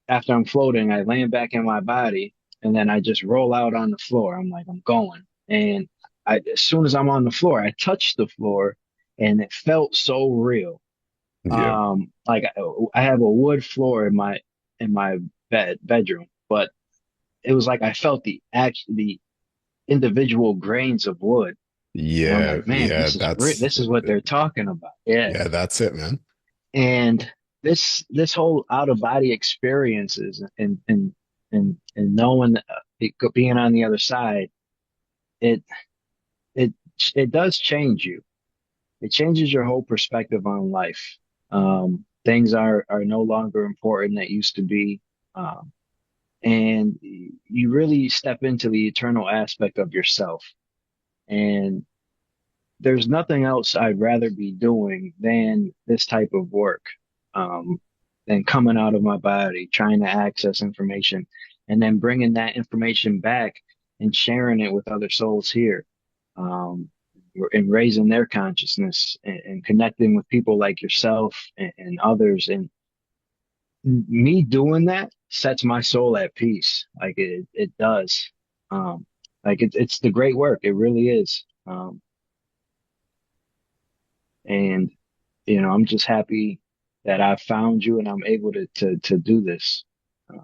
After I'm floating, I land back in my body and then I just roll out on the floor. I'm like, I'm going. And as soon as I'm on the floor, I touch the floor and it felt so real. Yeah. Like I have a wood floor in my bedroom, but it was like I felt the individual grains of wood. And I'm Yeah. like, man, Yeah. this is what they're talking about. Yeah. Yeah, that's it, man. And this whole out of body experiences and knowing being on the other side, it it it does change you. It changes your whole perspective on life. Things are no longer important that used to be. Um, and you really step into the eternal aspect of yourself. And there's nothing else I'd rather be doing than this type of work, um, than coming out of my body, trying to access information, and then bringing that information back and sharing it with other souls here, um, and raising their consciousness and connecting with people like yourself and others. And me doing that sets my soul at peace. Like it does. Um, like it's the great work. It really is. And I'm just happy that I found you and I'm able to do this. Uh,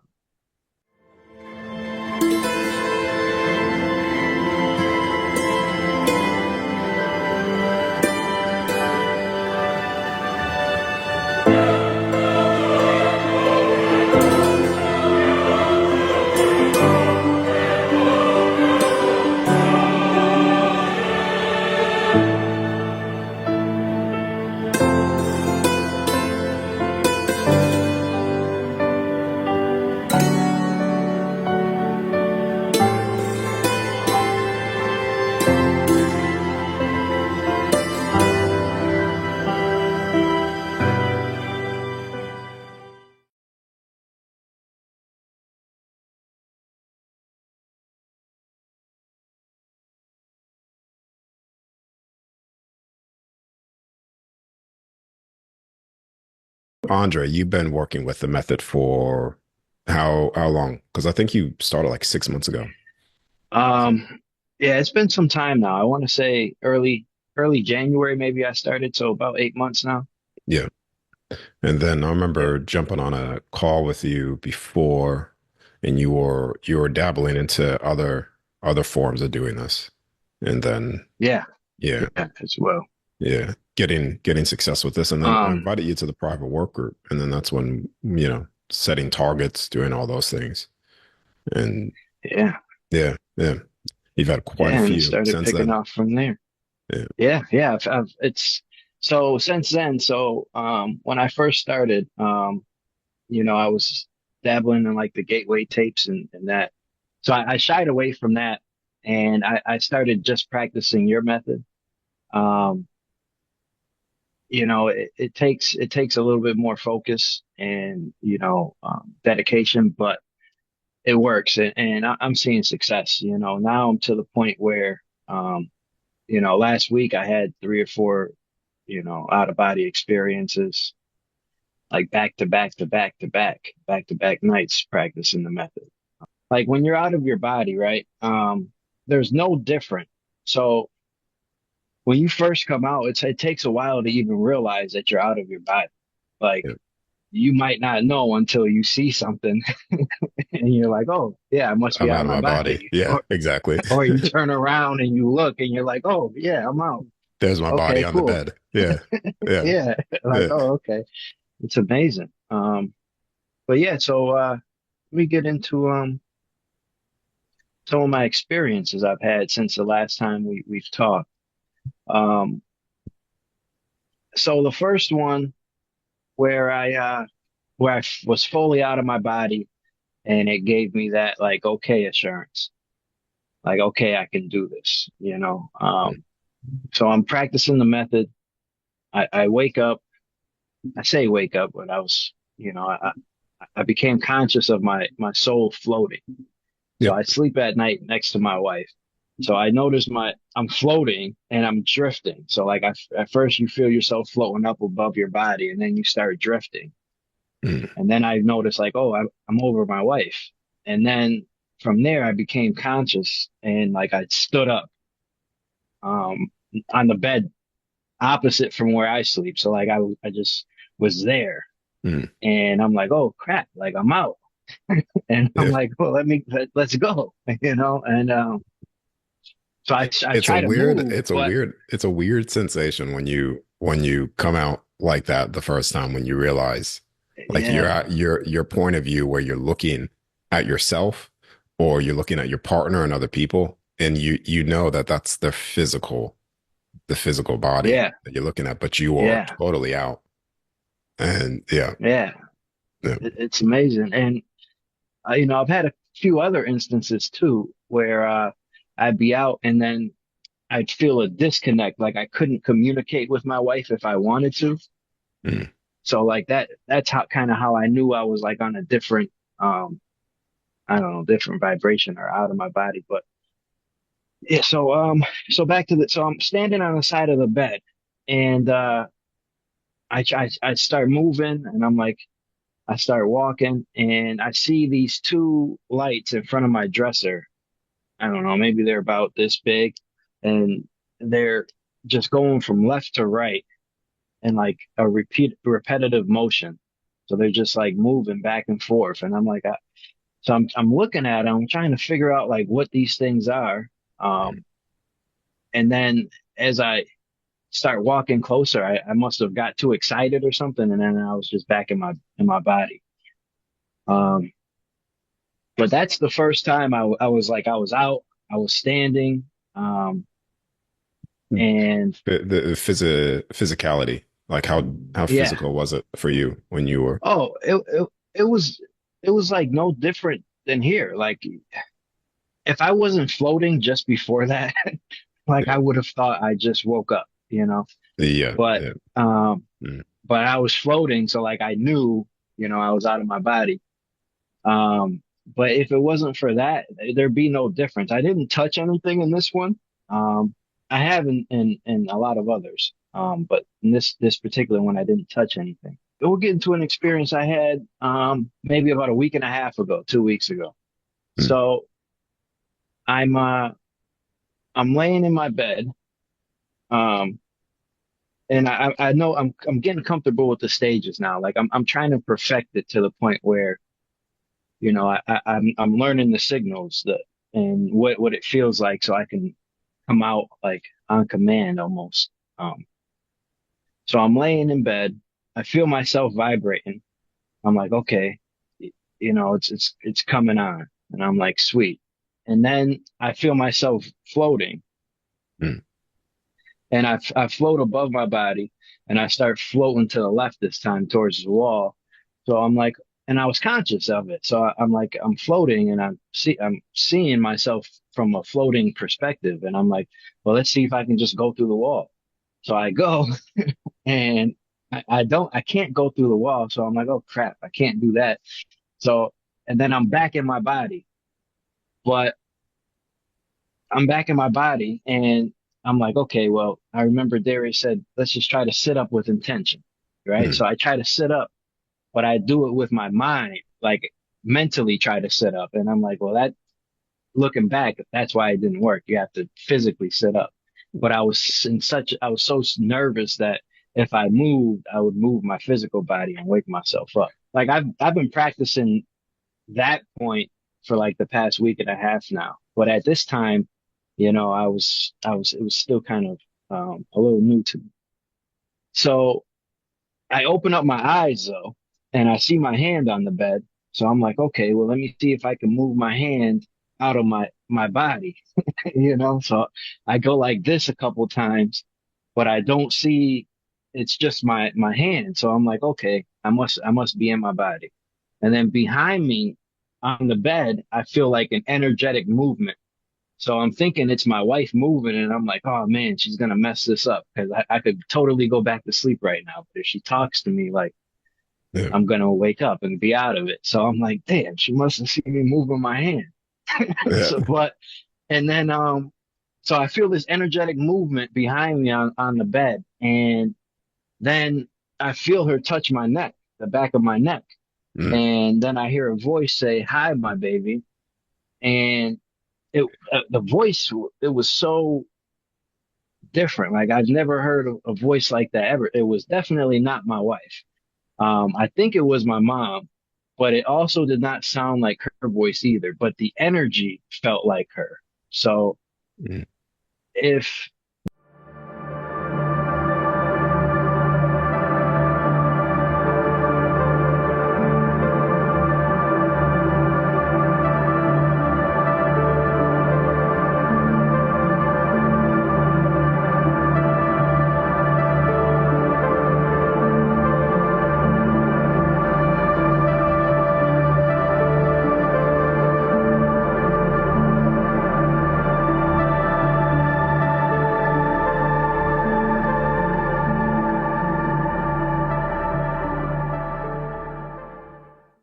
Andre, you've been working with the method for how long? Because I think you started like 6 months ago. Um, yeah, it's been some time now. I want to say early January maybe I started, so about 8 months now. Yeah. And then I Yeah. remember jumping on a call with you before, and you were dabbling into other forms of doing this. And then Yeah, yeah, yeah, as well. yeah, getting success with this. And then I Um, invited you to the private work group. And then that's when, setting targets, doing all those things. And yeah, yeah, yeah. You've had quite a yeah, and it few started since picking then. off from there. Yeah. Yeah, yeah. It's so since then. So when I first started, I was dabbling in like the gateway tapes and that. So I shied away from that, and I started just practicing your method. Um, it takes a little bit more focus and dedication, but it works, and I'm seeing success. Now I'm to the point where, last week I had three or four, out of body experiences, like back to back to back to back to back nights practicing the method. Like when you're out of your body, right? There's no different. So when you first come out, it takes a while to even realize that you're out of your body. Like Yeah. you might not know until you see something and you're like, oh yeah, I must be I'm out out of of my my body. body. Yeah, exactly. Or you turn around and you look and you're like, oh yeah, I'm out. There's my body Okay, on the cool. bed. Yeah. Yeah. Yeah. Like, Yeah. oh, okay. It's amazing. But yeah, so let me get into some of my experiences I've had since the last time we've talked. Um, so the first one where I was fully out of my body and it gave me that like okay assurance. Like, okay, I can do this, So I'm practicing the method. I wake up, I say wake up, but I became conscious of my soul floating. So Yep. I sleep at night next to my wife. So I notice I'm floating and I'm drifting. So like at first you feel yourself floating up above your body and then you start drifting. Mm. And then I noticed like, oh, I'm over my wife. And then from there, I became conscious and like I stood up, um, on the bed opposite from where I sleep. So like I just was there Mm. and I'm like, oh crap, like I'm out. And I'm Yeah. like, well, let's go, and, so I It's a try to weird, move, but it's a weird sensation when you come out like that the first time, when you realize like you're yeah, at your point of view where you're looking at yourself or you're looking at your partner and other people, and you know that that's the physical body yeah, that you're looking at, but you are yeah, totally out. And yeah, yeah. yeah. It's amazing. And, I've had a few other instances too where, I'd be out and then I'd feel a disconnect, like I couldn't communicate with my wife if I wanted to. Mm. So like that's how kind of how I knew I was like on a different, um, I don't know, different vibration or out of my body. But yeah, so back to so I'm standing on the side of the bed and, I start moving and I'm like, I start walking and I see these two lights in front of my dresser. I don't know, maybe they're about this big and they're just going from left to right in like a repetitive motion. So they're just like moving back and forth. And I'm like, so I'm looking at them, I'm trying to figure out like what these things are. Mm. Um, and then as I start walking closer, I must have got too excited or something. And then I was just back in my body. Um, but that's the first time I was like, I was out, I was standing. Um, and Physicality, like how yeah, physical was it for you when you were? oh, it was, like no different than here. Like if I wasn't floating just before that, like I Yeah, would have thought I just woke up. yeah, But, yeah. um, Mm. but I was floating. So like I knew, I was out of my body. But if it wasn't for that, there'd be no difference. I didn't touch anything in this one. Um, I have in a lot of others. But in this particular one, I didn't touch anything. We'll get into an experience I had, maybe about a week and a half ago, 2 weeks ago. Mm. So I'm, uh, I'm laying in my bed. Um, and I know I'm getting comfortable with the stages now. Like I'm trying to perfect it to the point where, I'm learning the signals that and what it feels like so I can come out like on command almost. Um, so I'm laying in bed. I feel myself vibrating. I'm like, okay, it's coming on, and I'm like, sweet. And then I feel myself floating, Mm. and I float above my body, and I start floating to the left this time towards the wall. So I'm like, and I was conscious of it. So I'm like, I'm floating, and I'm seeing myself from a floating perspective, and I'm like, well, let's see if I can just go through the wall. So I go, and I can't go through the wall. So I'm like, oh crap, I can't do that. So, and then I'm back in my body, but I'm back in my body and I'm like, okay, well, I remember Darius said, let's just try to sit up with intention. Right. Mm. So I try to sit up, but I do it with my mind, like mentally try to sit up. And I'm like, well, looking back, that's why it didn't work. You have to physically sit up. But I was so nervous that if I moved, I would move my physical body and wake myself up. Like I've been practicing that point for like the past week and a half now. But at this time, it was still kind of, a little new to me. So I open up my eyes though, and I see my hand on the bed. So I'm like, okay, well, let me see if I can move my hand out of my body, So I go like this a couple times, but I don't see, it's just my hand. So I'm like, okay, I must be in my body. And then behind me on the bed, I feel like an energetic movement. So I'm thinking it's my wife moving, and I'm like, oh man, she's gonna mess this up because I could totally go back to sleep right now. But if she talks to me, like Yeah, I'm gonna wake up and be out of it. So I'm like, damn, she must have seen me moving my hand. yeah. And then, so I feel this energetic movement behind me on the bed, and then I feel her touch my neck. the back of my neck. Mm, And then I hear a voice say, "Hi, my baby." And it, the voice, it was so different. Like I've never heard a voice like that ever. It was definitely not my wife. I think it was my mom, but it also did not sound like her voice either. But the energy felt like her. So mm. if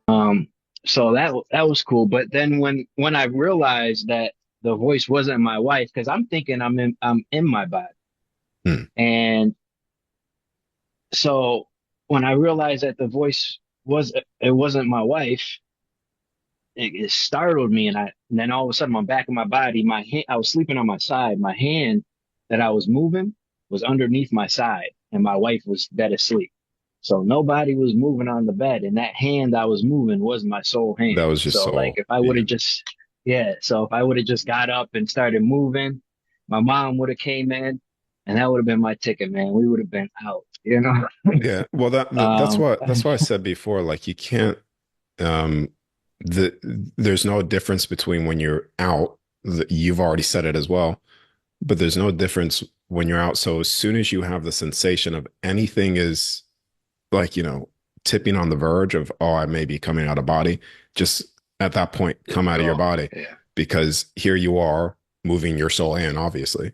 um, so that was cool. But then when I realized that the voice wasn't my wife, because I'm thinking I'm in my body, Mm. and so when I realized that the voice was it wasn't my wife, it startled me, and then all of a sudden, my back of my body, my hand, I was sleeping on my side. My hand that I was moving was underneath my side, and my wife was dead asleep. So nobody was moving on the bed, and that hand I was moving was my soul hand. That was your So like soul. if I would Yeah. have just, yeah, so if I would have just got up and started moving, my mom would have came in, and that would have been my ticket, man. We would have been out, you know. Yeah. Well, Um, that's why I said before, like you can't um the there's no difference between when you're out, you've already said it as well, but there's no difference when you're out. So as soon as you have the sensation of anything is like, tipping on the verge of, oh, I may be coming out of body, just at that point, just come out of your go. body Yeah. because here you are moving your soul in, obviously.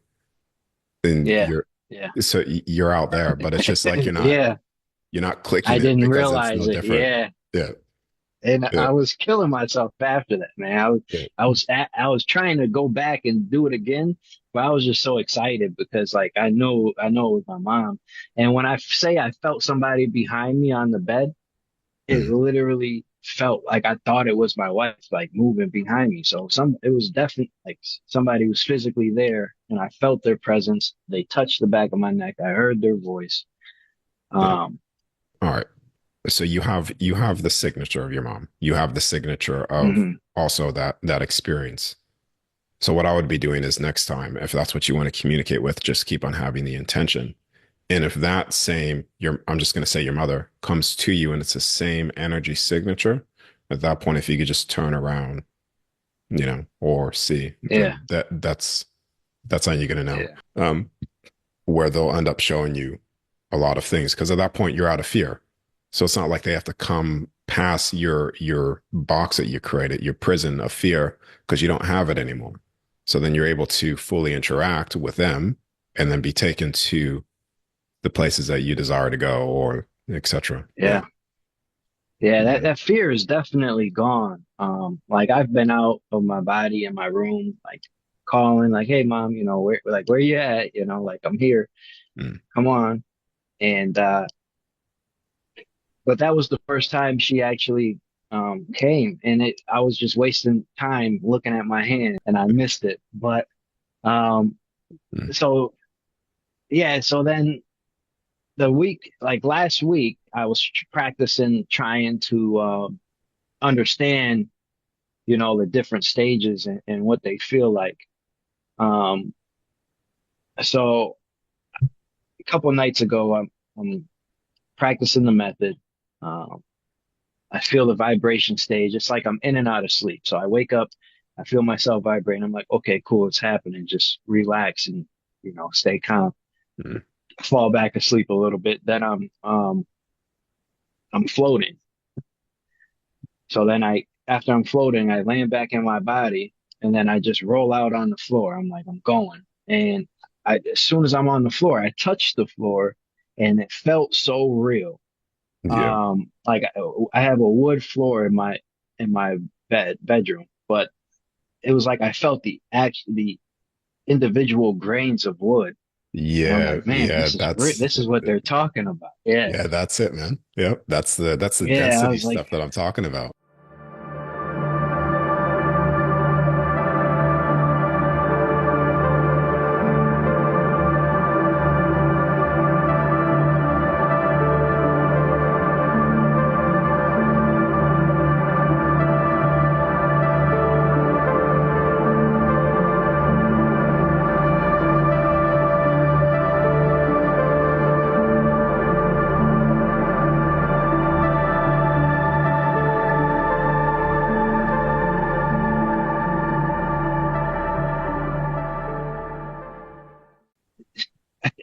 And Yeah. Yeah. you're out there, but it's just like Yeah. you're not I clicking it didn't because it's realize no it. different. Yeah. Yeah. And Yeah. I was killing myself after that, man. Yeah. I was trying to go back and do it again, but I was just so excited because like I know it was my mom. And when I say I felt somebody behind me on the bed, it Mm. literally felt like I thought it was my wife, like moving behind me. So it was definitely like somebody was physically there and I felt their presence. They touched the back of my neck. I heard their voice. Yeah. Um, All right. So you have the signature of your mom. You have the signature of mhm. also that experience. So what I would be doing is next time, if that's what you want to communicate with, just keep on having the intention. And if that same, I'm just going to say your mother comes to you and it's the same energy signature, at that point, if you could just turn around, or see, Yeah, then that's how you're going to know. yeah, Where they'll end up showing you a lot of things because at that point you're out of fear. So it's not like they have to come past your box that you created, your prison of fear, because you don't have it anymore. So then you're able to fully interact with them and then be taken to the places that you desire to go or etc. Yeah. yeah. Yeah, Yeah. that fear is definitely gone. Like I've been out of my body in my room, like calling, like, "Hey, mom, where you at? Like I'm here. Mm. Come on." And but that was the first time she actually came, and I was just wasting time looking at my hand, and I missed it. But um, Mm. so yeah, so then the week, like last week, I was practicing trying to understand the different stages and what they feel like. Um, so a couple of nights ago, I'm practicing the method. Um, I feel the vibration stage. It's like I'm in and out of sleep. So I wake up, I feel myself vibrating. I'm like, okay, cool, it's happening. Just relax and, stay calm. Mm. Fall back asleep a little bit. Then I'm floating. So then after I'm floating, I land back in my body and then I just roll out on the floor. I'm like, I'm going. And as soon as I'm on the floor, I touch the floor and it felt so real. Yeah. Like I have a wood floor in my bedroom, but it was like I felt the individual grains of wood. And I'm Yeah, like, man, yeah, this is what they're talking about. Yeah. yeah, that's it, man. Yep, that's the Yeah. I density was like, stuff that I'm talking about.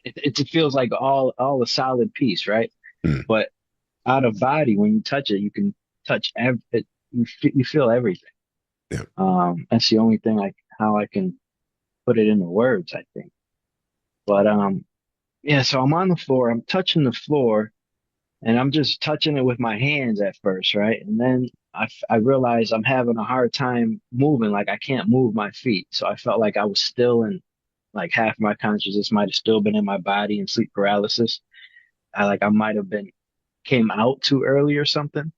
it feels like all a solid piece, right? Mm, But out of body, when you touch it, you can touch you feel everything. yeah. That's the only thing how I can put it into words, I think. But yeah, so I'm on the floor, I'm touching the floor, and I'm just touching it with my hands at first, right? And then I realize I'm having a hard time moving, like I can't move my feet. So I felt like I was still in, like half my consciousness might have still been in my body in sleep paralysis. I might have been came out too early or something.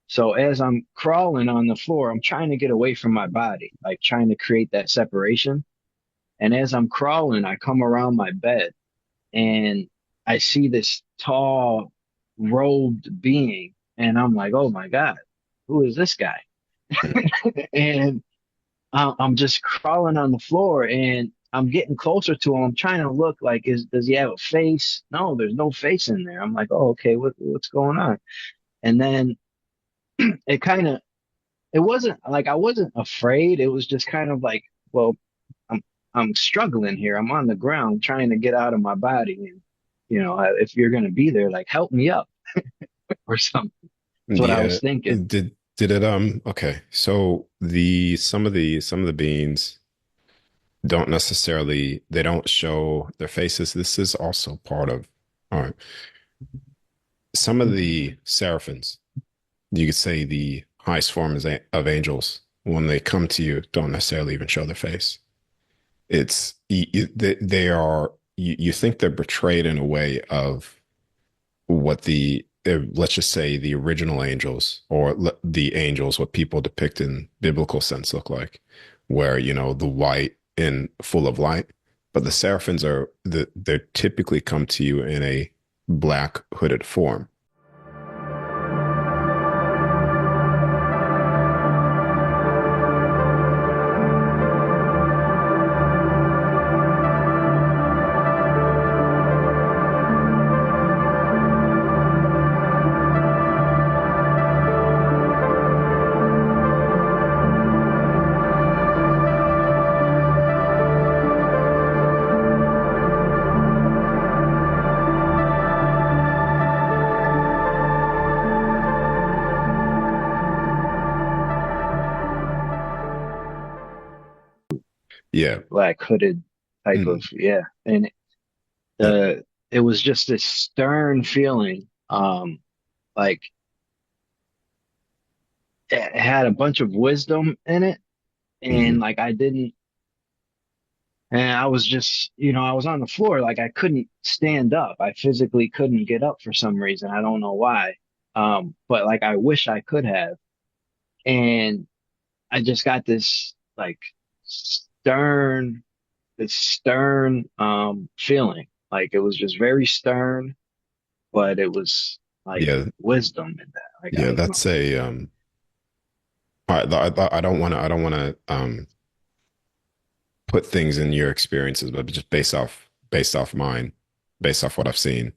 So as I'm crawling on the floor, I'm trying to get away from my body, like trying to create that separation. And as I'm crawling, I come around my bed and I see this tall, robed being. And I'm like, oh my God, who is this guy? Mm. And I'm just crawling on the floor and I'm getting closer to him. I'm trying to look like, does he have a face? No, there's no face in there. I'm like, oh, okay, what's going on? And then it kind of, it wasn't like I wasn't afraid. It was just kind of like, well, I'm I'm struggling here. I'm on the ground trying to get out of my body, and if you're gonna be there, like help me up or something. That's what I Yeah. was thinking. Did it okay. So some of the beings don't necessarily they don't show their faces. This is also part of all right. Some of the seraphims, you could say the highest forms of angels, when they come to you, don't necessarily even show their face. They are you think they're betrayed in a way of what let's just say the original angels or the angels what people depict in biblical sense look like, where the white and full of light, but the seraphims they typically come to you in a black hooded form. Yeah. Black hooded type of, Mm, yeah. And yeah. it was just this stern feeling. Like it had a bunch of wisdom in it, and Mhm. like I didn't. And I was just, I was on the floor, like I couldn't stand up. I physically couldn't get up for some reason. I don't know why. But like I wish I could have. And I just got stern, this stern feeling. Like it was just very stern, but it was like Yeah. wisdom in that. Like I Yeah. don't know. That's a I don't want to put things in your experiences, but just based off mine, based off what I've seen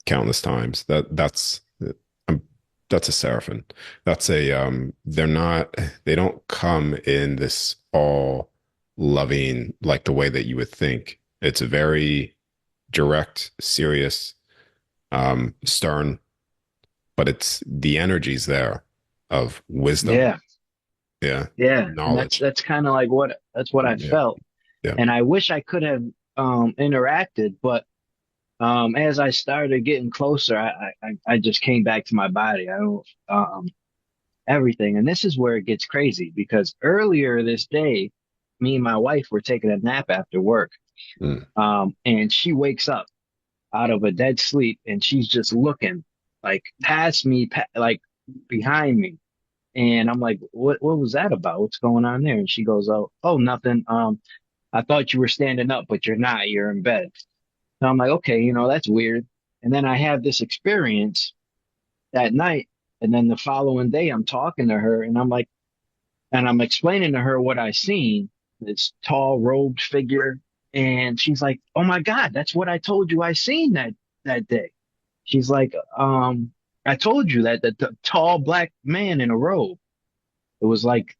countless times. Um, that's a seraphim. That's a they don't come in this all loving like the way that you would think. It's a very direct, serious, stern, but it's the energy's there of wisdom, Yeah, yeah, yeah. And knowledge. that's kind of like that's what I Yeah, felt. yeah. And I wish I could have interacted, but as I started getting closer, I just came back to my body. I don't, everything. And this is where it gets crazy because earlier this day, me and my wife were taking a nap after work. Mm. And she wakes up out of a dead sleep and she's just looking like past me, like behind me. And I'm like, what was that about? What's going on there? And she goes, oh, nothing. I thought you were standing up, but you're not. You're in bed. So I'm like, okay, that's weird. And then I have this experience that night. And then the following day, I'm talking to her and I'm like, and I'm explaining to her what I seen, this tall robed figure. And she's like, oh my God, that's what I told you I seen that day. She's like, I told you that the tall black man in a robe. It was like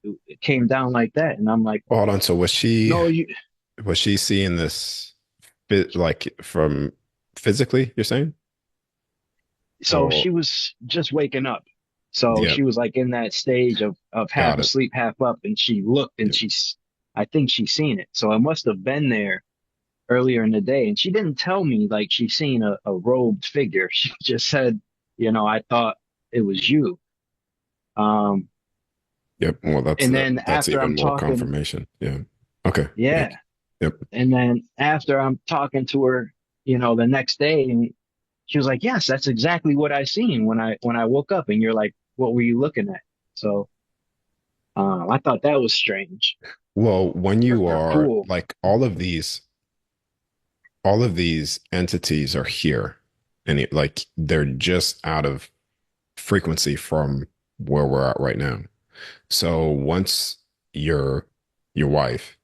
it came down like that. And I'm like, Hold on. So no, you. was she seeing this bit like from physically, you're saying? So Oh, she was just waking up. So yeah, she was like in that stage of half got it. asleep, half up, and she looked and Yeah. I think she seen it. So it must have been there earlier in the day. And she didn't tell me like she seen a robed figure. She just said, I thought it was you. Um, Yep. Well, and then that's after even I'm more talking, confirmation. Yeah. Okay. Yeah. yeah. Yep. And then after I'm talking to her, the next day, and she was like, "Yes, that's exactly what I seen when I woke up." And you're like, "What were you looking at?" So I thought that was strange Well, when you or are cool. like all of these entities are here, and like they're just out of frequency from where we're at right now. So once your your wife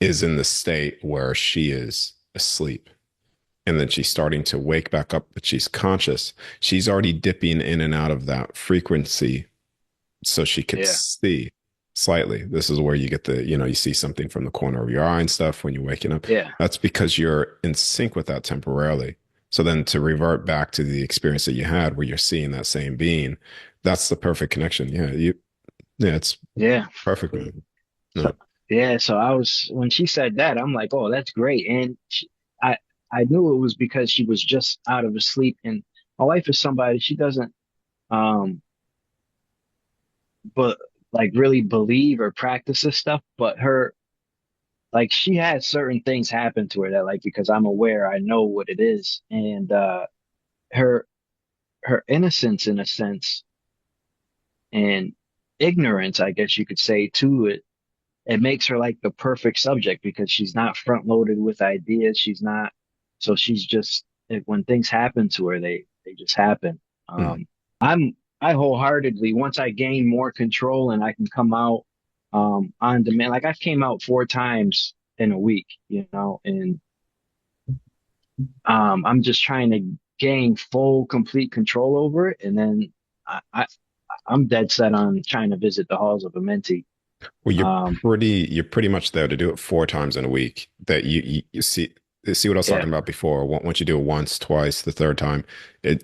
is in the state where she is asleep, and then she's starting to wake back up, but she's conscious, she's already dipping in and out of that frequency so she could Yeah, see slightly. This is where you get you see something from the corner of your eye and stuff when you're waking up. yeah, That's because you're in sync with that temporarily. So then to revert back to the experience that you had where you're seeing that same being, that's the perfect connection. Yeah, it's yeah. perfect, man. So No. yeah, so I was when she said that, I'm like, "Oh, that's great." And I knew it was because she was just out of a sleep. And my wife is somebody she doesn't um but like really believe or practice this stuff, but her like she had certain things happen to her that like because I'm aware, I know what it is. And her her innocence in a sense and ignorance, I guess you could say, to it makes her like the perfect subject because she's not front loaded with ideas. She's not, so she's just when things happen to her, they just happen. Hmm. I wholeheartedly once I gain more control and I can come out on demand. Like I've came out 4 times in a week, and I'm just trying to gain full, complete control over it, and then I, I I'm dead set on trying to visit the halls of a mentee. Well, Um, you're pretty much there to do it 4 times in a week. That you see what I was yeah, talking about before. Once you do it once, twice, the third time,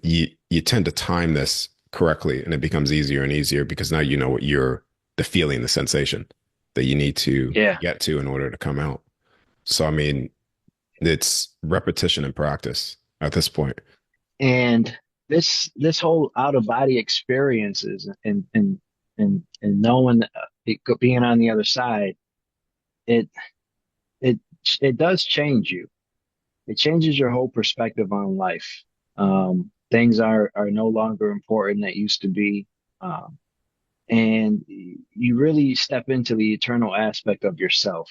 you tend to time this correctly, and it becomes easier and easier because now you know what the feeling, the sensation that you need to yeah. get to in order to come out. So I mean, it's repetition and practice at this point. And this whole out of body experiences and knowing being on the other side, it it it does change you. It changes your whole perspective on life. Things are no longer important that used to be, and you really step into the eternal aspect of yourself.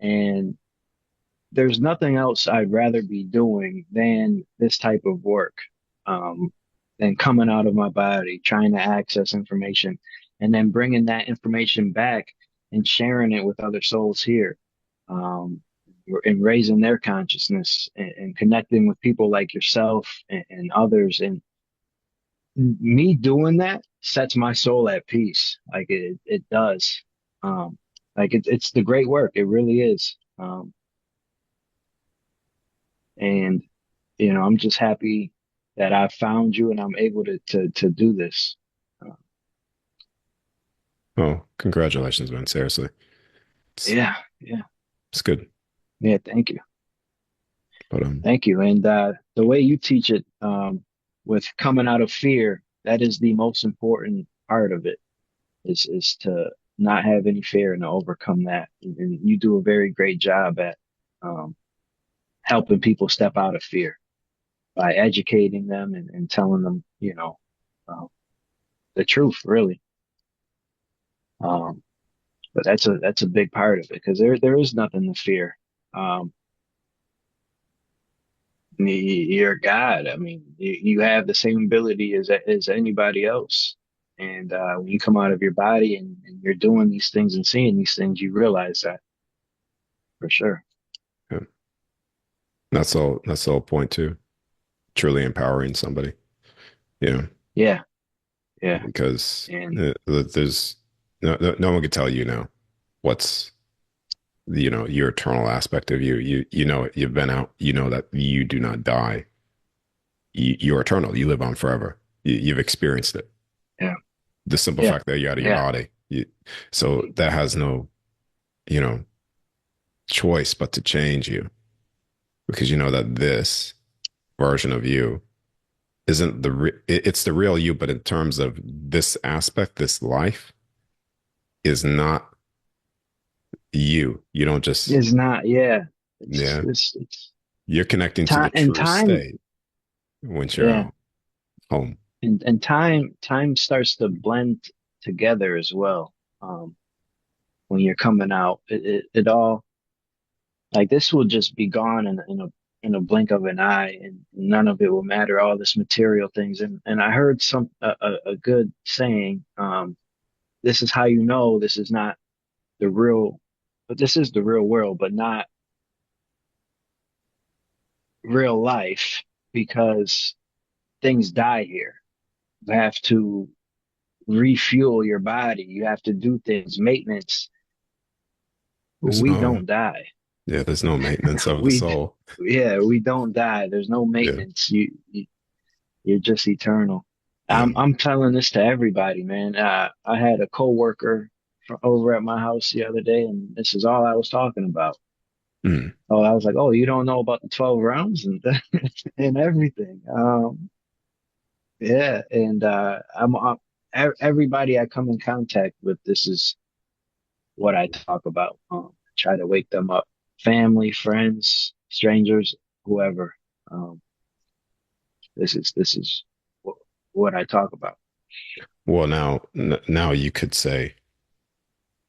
And there's nothing else I'd rather be doing than this type of work, um, than coming out of my body, trying to access information, and then bringing that information back and sharing it with other souls here, um, and raising their consciousness and connecting with people like yourself and others. And me doing that sets my soul at peace. Like it does. Um, like it's the great work. It really is. And I'm just happy that I found you and I'm able to do this. Uh, Oh, congratulations, man. Seriously, it's yeah, yeah, it's good. yeah. Thank you, But thank you. And the way you teach it, with coming out of fear, that is the most important part of it. Is to not have any fear and to overcome that. And you do a very great job at. um, helping people step out of fear by educating them and telling them, um, the truth, really. Um, but that's a big part of it because there is nothing to fear. Um, you're God. I mean, you have the same ability as anybody else. And when you come out of your body and you're doing these things and seeing these things, you realize that for sure. Yeah. That's the whole point too. Truly empowering somebody. Yeah. Yeah, yeah, Because and there's no one could tell you now what's your eternal aspect of you. You know it. You've been out. You know that you do not die. You're eternal. You live on forever. You've experienced it. yeah, The simple yeah, fact that you're out of your yeah, body. So that has no you know choice but to change you because you know that this version of you isn't it's the real you, but in terms of this aspect, this life is not you. You don't just, it's not. Yeah, yeah, it's you're connecting to the time and true time. state once you're Yeah, out home. and time starts to blend together as well. When you're coming out, it all like this will just be gone in a blink of an eye, and none of it will matter. All this material things, and I heard a good saying. This is how you know this is not the real, but this is the real world, but not real life because things die here. You have to refuel your body. You have to do things, maintenance. There's We no, don't die. yeah, there's no maintenance of the We, soul. yeah, we don't die. There's no Yeah. maintenance. You're just eternal. Yeah. I'm telling this to everybody, man. I had a coworker over at my house the other day, and this is all I was talking about. Mm. Oh, I was like, oh, you don't know about the 12 rounds and and everything. Yeah, and everybody I come in contact with, this is what I talk about. Try to wake them up, family, friends, strangers, whoever. Um, this is what I talk about. Well, now you could say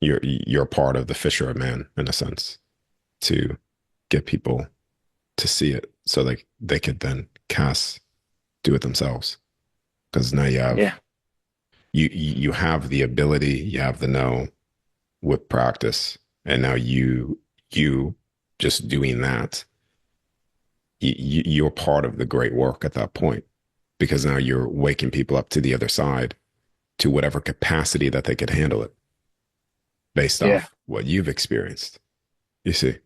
you're part of the fisher of man in a sense to get people to see it so they could then do it themselves because now Yeah, you have the ability, you have the know with practice, and now you just doing that, you're part of the great work at that point because now you're waking people up to the other side to whatever capacity that they could handle it based yeah, off what you've experienced. You see,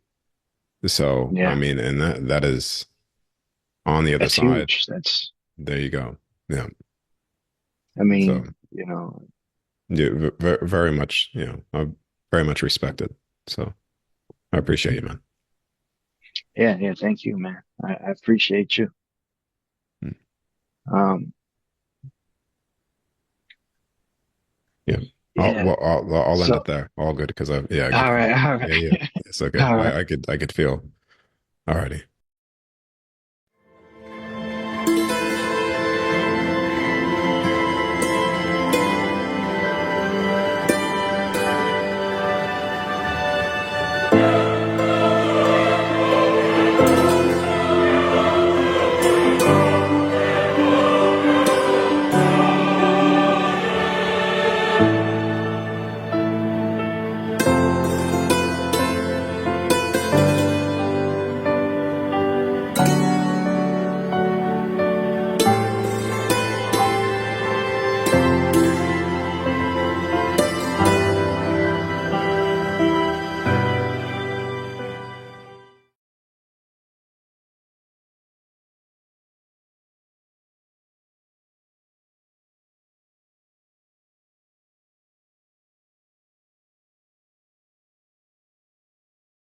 so I yeah. mean, and that is on the other That's side. huge. That's, There you go. Yeah. I So mean, yeah, very much, I very much respected. So I appreciate you, man. yeah, yeah. Thank you, man. I appreciate you. Mm. Um, Yeah. yeah. I'll end So, it there. All good because I could all right, all yeah, yeah. right, It's okay. all right. I could feel. Alrighty.